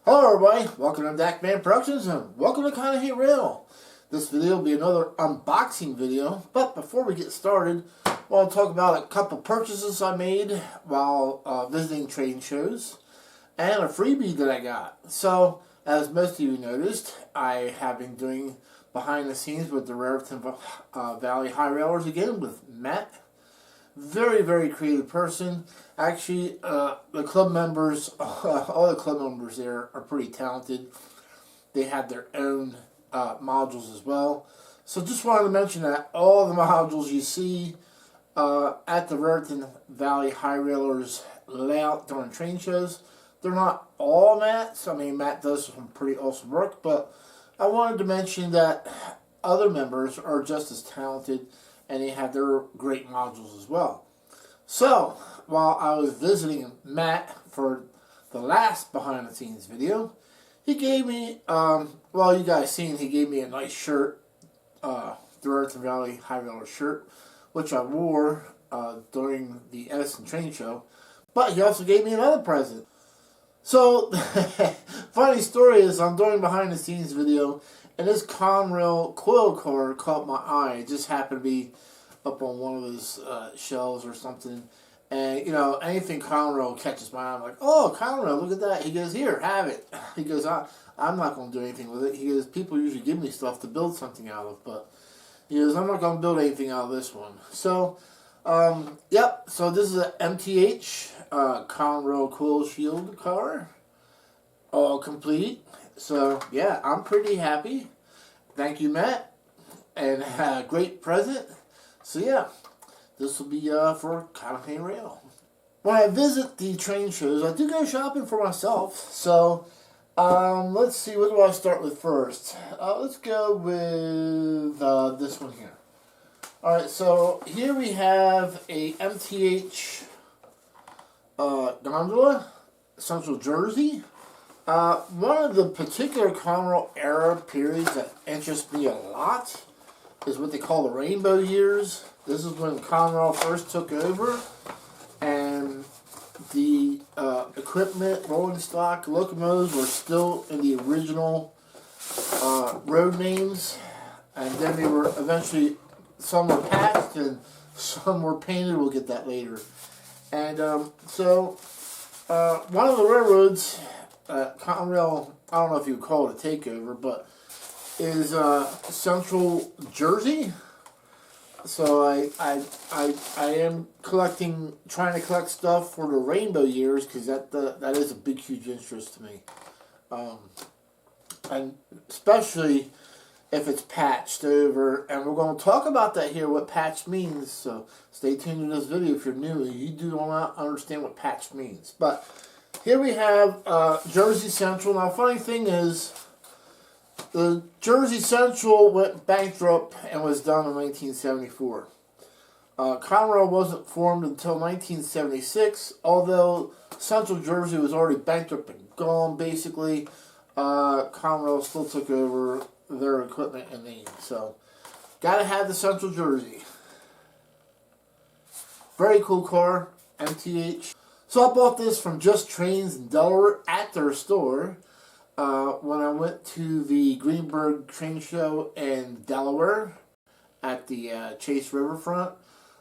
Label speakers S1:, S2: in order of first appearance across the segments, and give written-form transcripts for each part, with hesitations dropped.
S1: Hello everybody, welcome to Dakman Productions and welcome to Kinda Hate Rail. This video will be another unboxing video, but before we get started, I want to talk about a couple purchases I made while visiting train shows and a freebie that I got. So, as most of you noticed, I have been doing behind the scenes with the Raritan Valley High Railers again with Matt. Very creative person. Actually, the club members, all the club members there are pretty talented. They have their own modules as well. So just wanted to mention that all the modules you see at the Raritan Valley High Railers layout during train shows, they're not all Matt's. I mean, Matt does some pretty awesome work, but I wanted to mention that other members are just as talented and they have their great modules as well. So, while I was visiting Matt for the last behind the scenes video, he gave me, well, you guys seen, he gave me a nice shirt, the Raritan Valley High Railers shirt, which I wore during the Edison train show, but he also gave me another present. So, funny story is, I'm doing behind the scenes video, and this Conrail coil car caught my eye. It just happened to be up on one of those shelves or something. And, you know, anything Conrail catches my eye. I'm like, oh, Conrail, look at that. He goes, here, have it. He goes, I'm not going to do anything with it. He goes, people usually give me stuff to build something out of. But he goes, I'm not going to build anything out of this one. So, yep. So this is a MTH Conrail coil shield car. All complete. So, yeah, I'm pretty happy. Thank you, Matt. And great present. So, yeah, this will be for Kinda Hate Rail. When I visit the train shows, I do go shopping for myself. So, let's see, what do I start with first? Let's go with this one here. Alright, so here we have a MTH gondola, Central Jersey. One of the particular Conrail era periods that interests me a lot is what they call the Rainbow Years. This is when Conrail first took over, and the equipment, rolling stock, locomotives were still in the original road names, and then they were eventually, some were patched and some were painted. We'll get that later. And so one of the railroads, Conrail, I don't know if you would call it a takeover, but is Central Jersey. So I am trying to collect stuff for the Rainbow Years, because that is a big, huge interest to me, and especially if it's patched over. And we're going to talk about that here, what patch means. So stay tuned to this video if you're new and you do not understand what patch means. But here we have Jersey Central. Now, funny thing is, the Jersey Central went bankrupt and was done in 1974. Conrail wasn't formed until 1976, although Central Jersey was already bankrupt and gone, basically. Conrail still took over their equipment and name. So, gotta have the Central Jersey. Very cool car, MTH. So I bought this from Just Trainz in Delaware at their store when I went to the Greenberg train show in Delaware at the Chase Riverfront.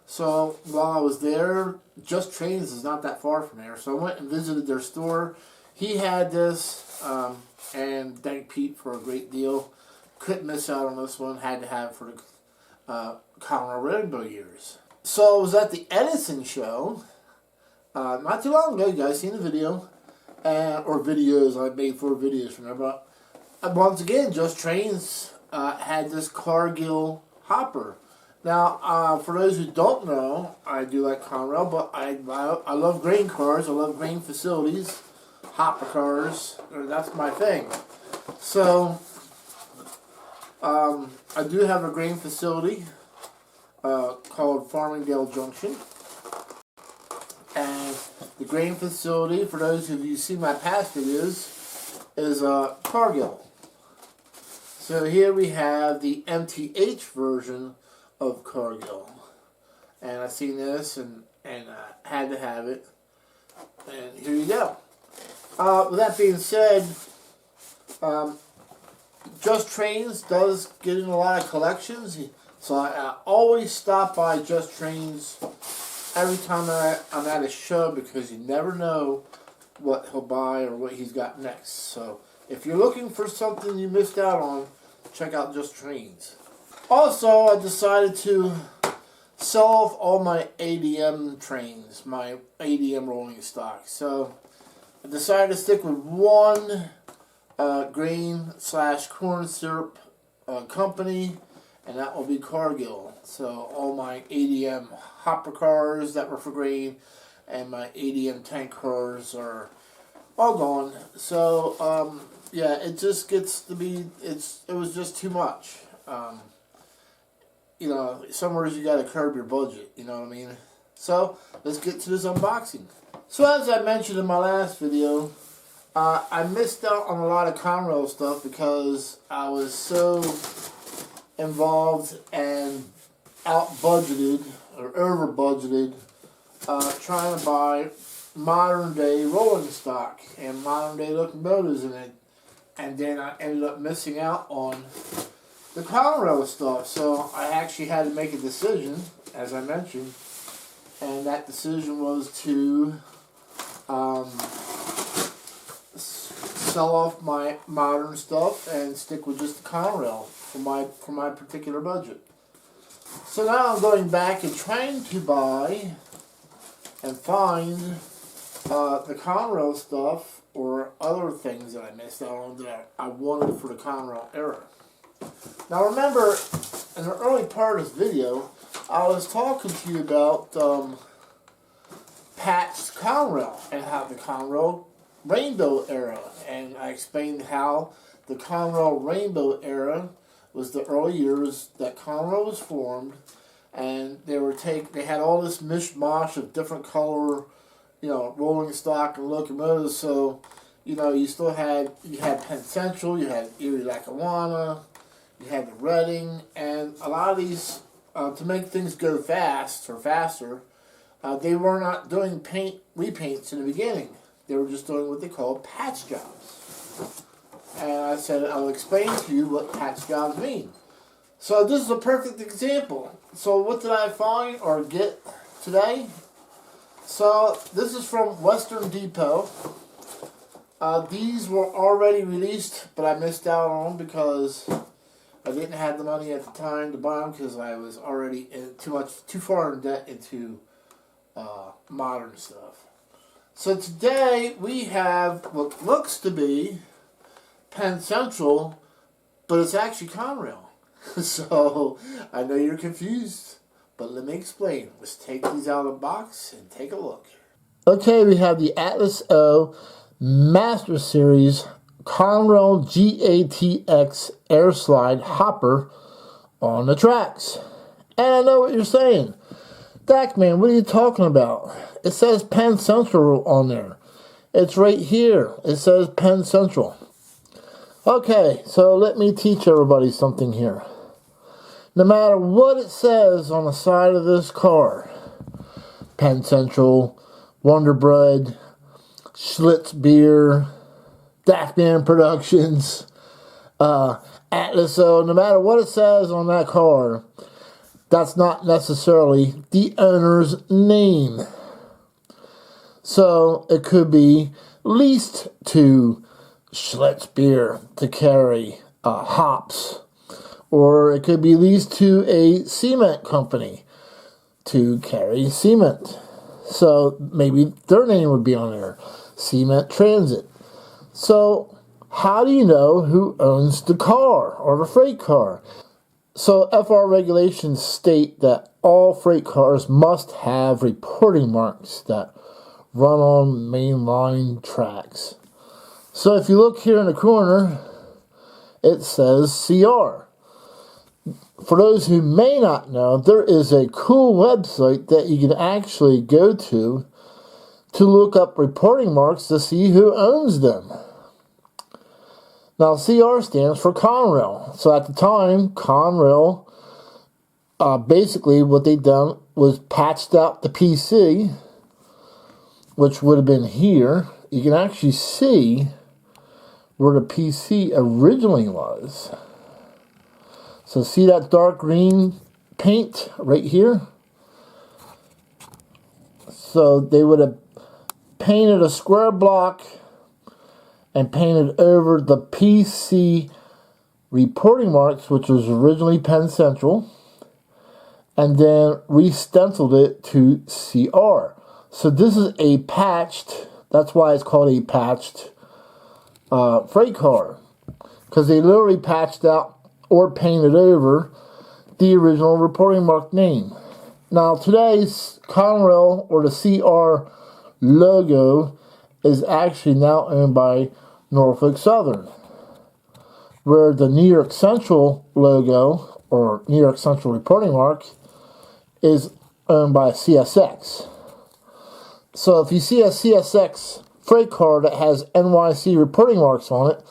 S1: So while I was there, Just Trainz is not that far from there. So I went and visited their store. He had this, and thank Pete for a great deal. Couldn't miss out on this one. Had to have it for the Conrail Rainbow Years. So I was at the Edison show not too long ago. You guys seen the video, or videos. I made 4 videos from there. But once again, Just Trainz had this Cargill hopper. Now, for those who don't know, I do like Conrail, but I love grain cars. I love grain facilities, hopper cars. That's my thing. So I do have a grain facility called Farmingdale Junction. And the grain facility, for those of you who see my past videos, is Cargill. So here we have the MTH version of Cargill. And I seen this and had to have it. And here you go. With that being said, Just Trainz does get in a lot of collections, so I always stop by Just Trainz every time I'm at a show, because you never know what he'll buy or what he's got next. So if you're looking for something you missed out on, check out Just Trainz. Also, I decided to sell off all my ADM trains, my ADM rolling stock. So I decided to stick with one grain/corn syrup company, and that will be Cargill. So all my ADM hopper cars that were for grain and my ADM tank cars are all gone. So yeah, it just gets to be, it was just too much. You know, somewhere you got to curb your budget, you know what I mean? So let's get to this unboxing. So as I mentioned in my last video, I missed out on a lot of Conrail stuff because I was so involved and out-budgeted or over-budgeted trying to buy modern-day rolling stock and modern-day locomotives in it, and then I ended up missing out on the Conrail stuff. So I actually had to make a decision, as I mentioned, and that decision was to sell off my modern stuff and stick with just the Conrail for my particular budget. So now I'm going back and trying to buy and find the Conrail stuff or other things that I missed out on that I wanted for the Conrail era. Now remember, in the early part of this video, I was talking to you about patched Conrail and how the Conrail Rainbow era, and I explained how the Conrail Rainbow era was the early years that Conrail was formed, and they had all this mishmash of different color, you know, rolling stock and locomotives. So, you know, you had Penn Central, you had Erie Lackawanna, you had the Reading, and a lot of these to make things go faster, they were not doing repaints in the beginning. They were just doing what they call patch jobs. And I said, I'll explain to you what patch jobs mean. So this is a perfect example. So what did I find or get today? So this is from Western Depot. These were already released, but I missed out on them because I didn't have the money at the time to buy them, because I was already too far in debt into modern stuff. So today we have what looks to be Penn Central, but it's actually Conrail. So I know you're confused, but let me explain. Let's take these out of the box and take a look. Okay, we have the Atlas O Master Series Conrail GATX Air Slide Hopper on the tracks. And I know what you're saying. Dakman, what are you talking about? It says Penn Central on there. It's right here. It says Penn Central. Okay, so let me teach everybody something here. No matter what it says on the side of this car, Penn Central, Wonder Bread, Schlitz Beer, Dakman Productions, Atlas O, no matter what it says on that car, that's not necessarily the owner's name. So it could be leased to Schlitz Beer to carry hops, or it could be leased to a cement company to carry cement. So maybe their name would be on there, Cement Transit. So how do you know who owns the car or the freight car? So FR regulations state that all freight cars must have reporting marks that run on mainline tracks. So if you look here in the corner, it says CR. For those who may not know, there is a cool website that you can actually go to look up reporting marks to see who owns them. Now, CR stands for Conrail. So at the time, Conrail, basically what they done was patched out the PC, which would have been here. You can actually see where the PC originally was. So see that dark green paint right here? So they would have painted a square block and painted over the PC reporting marks, which was originally Penn Central, and then re-stenciled it to CR. So this is a patched, that's why it's called a patched freight car, because they literally patched out or painted over the original reporting mark name. Now today's Conrail, or the CR logo, is actually now owned by Norfolk Southern, where the New York Central logo, or New York Central reporting mark, is owned by CSX. So if you see a CSX freight car that has NYC reporting marks on it,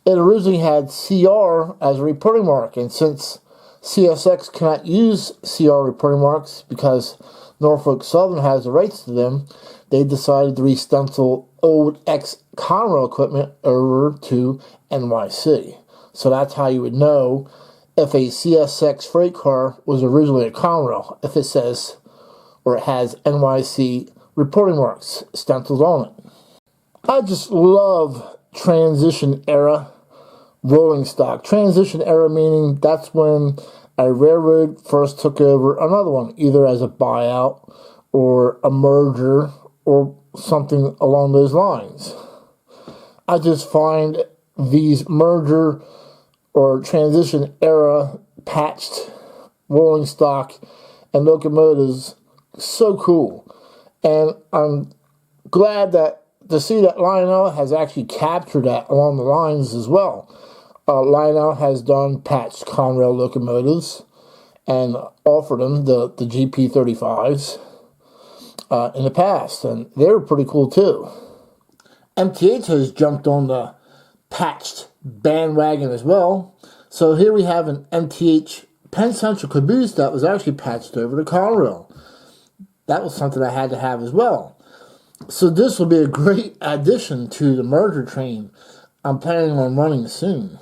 S1: it originally had CR as a reporting mark, and since CSX cannot use CR reporting marks because Norfolk Southern has the rights to them, they decided to re-stencil old ex-Conrail equipment over to NYC. So that's how you would know if a CSX freight car was originally a Conrail, if it says, or it has NYC reporting marks stenciled on it. I just love transition era rolling stock. Transition era meaning that's when a railroad first took over another one, either as a buyout or a merger or something along those lines. I just find these merger or transition era patched rolling stock and locomotives so cool. And I'm glad to see that Lionel has actually captured that along the lines as well. Lionel has done patched Conrail locomotives and offered them the GP35s in the past, and they were pretty cool too. MTH has jumped on the patched bandwagon as well. So here we have an MTH Penn Central caboose that was actually patched over to Conrail. That was something I had to have as well. So this will be a great addition to the merger train I'm planning on running soon,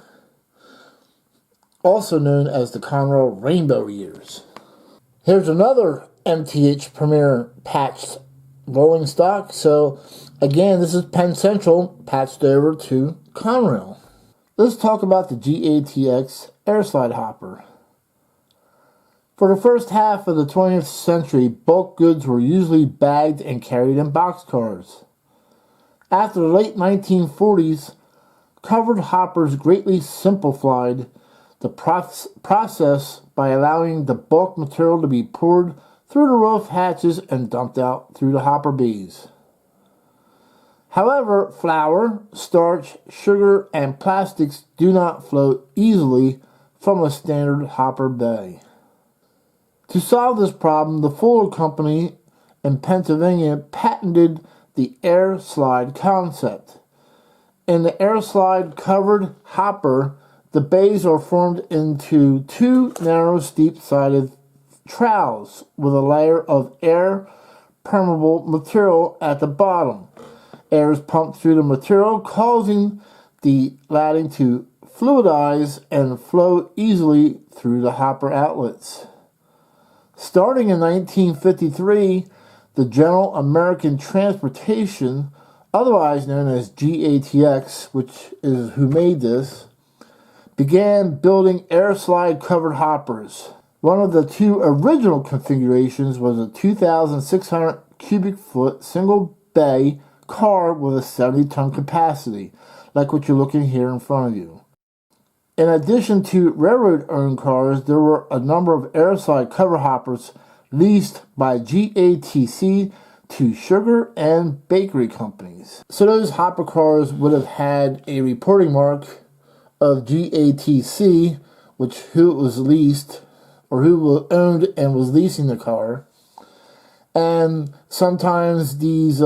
S1: also known as the Conrail Rainbow Years. Here's another MTH Premier patched rolling stock. So again, this is Penn Central patched over to Conrail. Let's talk about the GATX airslide hopper. For the first half of the 20th century, bulk goods were usually bagged and carried in boxcars. After the late 1940s, covered hoppers greatly simplified the process by allowing the bulk material to be poured through the roof hatches and dumped out through the hopper bays. However, flour, starch, sugar, and plastics do not float easily from a standard hopper bay. To solve this problem, the Fuller Company in Pennsylvania patented the air slide concept. In the air slide covered hopper, the bays are formed into two narrow, steep-sided troughs with a layer of air permeable material at the bottom. Air is pumped through the material, causing the latting to fluidize and flow easily through the hopper outlets. Starting in 1953, the General American Transportation, otherwise known as GATX, which is who made this, began building air slide covered hoppers. One of the two original configurations was a 2,600 cubic foot single bay car with a 70-ton capacity, like what you're looking here in front of you. In addition to railroad-owned cars, there were a number of airslide cover hoppers leased by GATC to sugar and bakery companies. So those hopper cars would have had a reporting mark of GATC, who it was leased, or who owned and was leasing the car. And sometimes these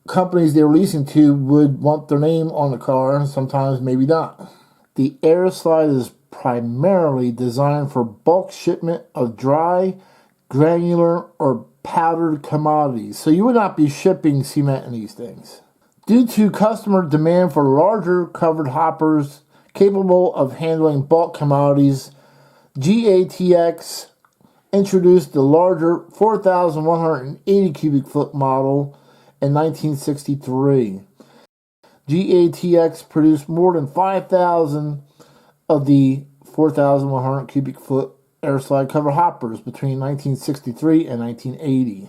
S1: companies they were leasing to would want their name on the car, and sometimes maybe not. The air slide is primarily designed for bulk shipment of dry, granular, or powdered commodities. So you would not be shipping cement in these things. Due to customer demand for larger covered hoppers capable of handling bulk commodities, GATX introduced the larger 4,180 cubic foot model in 1963. GATX produced more than 5,000 of the 4,100 cubic foot airslide cover hoppers between 1963 and 1980.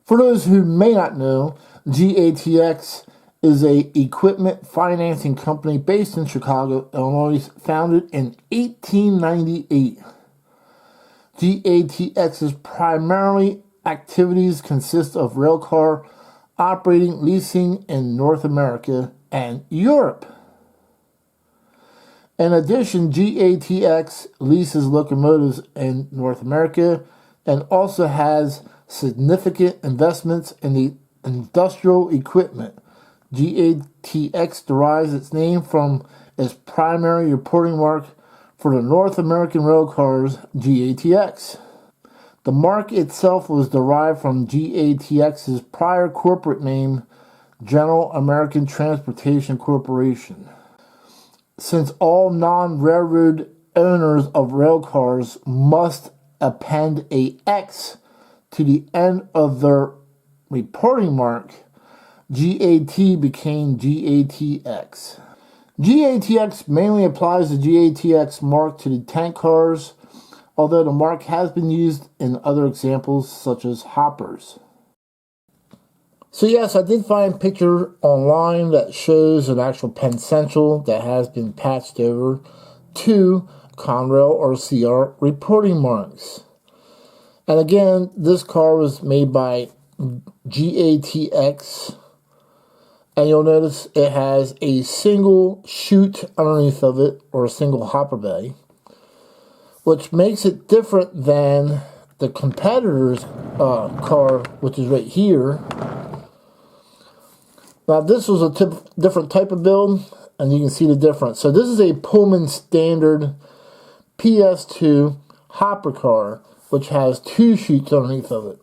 S1: For those who may not know, GATX is an equipment financing company based in Chicago, Illinois, founded in 1898. GATX's primary activities consist of railcar operating leasing in North America and Europe. In addition, GATX leases locomotives in North America and also has significant investments in the industrial equipment. GATX derives its name from its primary reporting mark for the North American railcars, GATX. The mark itself was derived from GATX's prior corporate name, General American Transportation Corporation. Since all non-railroad owners of railcars must append a X to the end of their reporting mark, GAT became GATX. GATX mainly applies the GATX mark to the tank cars, although the mark has been used in other examples such as hoppers. So yes, I did find a picture online that shows an actual Penn Central that has been patched over to Conrail or CR reporting marks. And again, this car was made by GATX. And you'll notice it has a single chute underneath of it, or a single hopper bay, which makes it different than the competitor's car, which is right here. Now this was a different type of build, and you can see the difference. So this is a Pullman standard PS2 hopper car, which has two chutes underneath of it.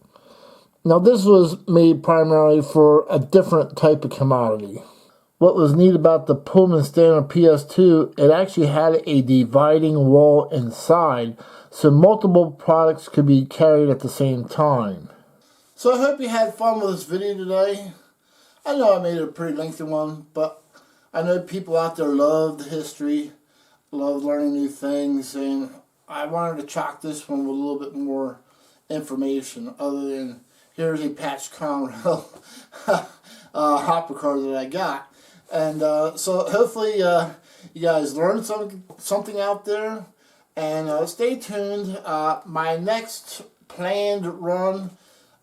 S1: Now this was made primarily for a different type of commodity. What was neat about the Pullman standard PS2, it actually had a dividing wall inside, so multiple products could be carried at the same time. So I hope you had fun with this video today. I know I made it a pretty lengthy one, but I know people out there love the history, love learning new things, and I wanted to chock this one with a little bit more information other than here's a patched Conrail hopper car that I got. And so hopefully you guys learned something out there. And stay tuned. My next planned run,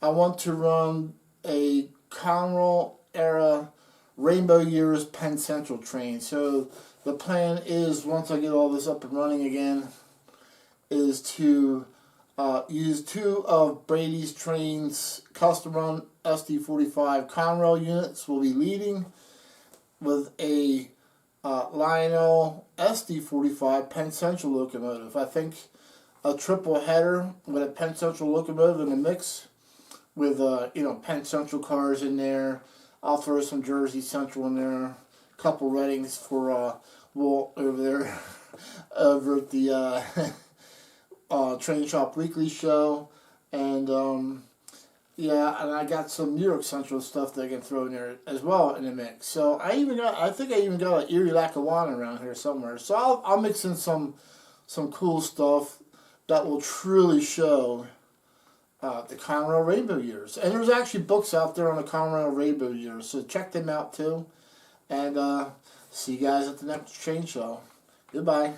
S1: I want to run a Conrail era Rainbow Years Penn Central train. So the plan is, once I get all this up and running again, is to use two of Brady's Trainz custom run SD45 Conrail units. Will be leading with a Lionel SD45 Penn Central locomotive. I think a triple header with a Penn Central locomotive in the mix with Penn Central cars in there. I'll throw some Jersey Central in there, a couple Readings for Walt over there over at the Train Shop Weekly show, and yeah, and I got some New York Central stuff that I can throw in there as well in the mix. So I think I even got an Erie Lackawanna around here somewhere. So I'll mix in some cool stuff that will truly show the Conrail Rainbow Years. And there's actually books out there on the Conrail Rainbow Years, so check them out too. And see you guys at the next train show. Goodbye.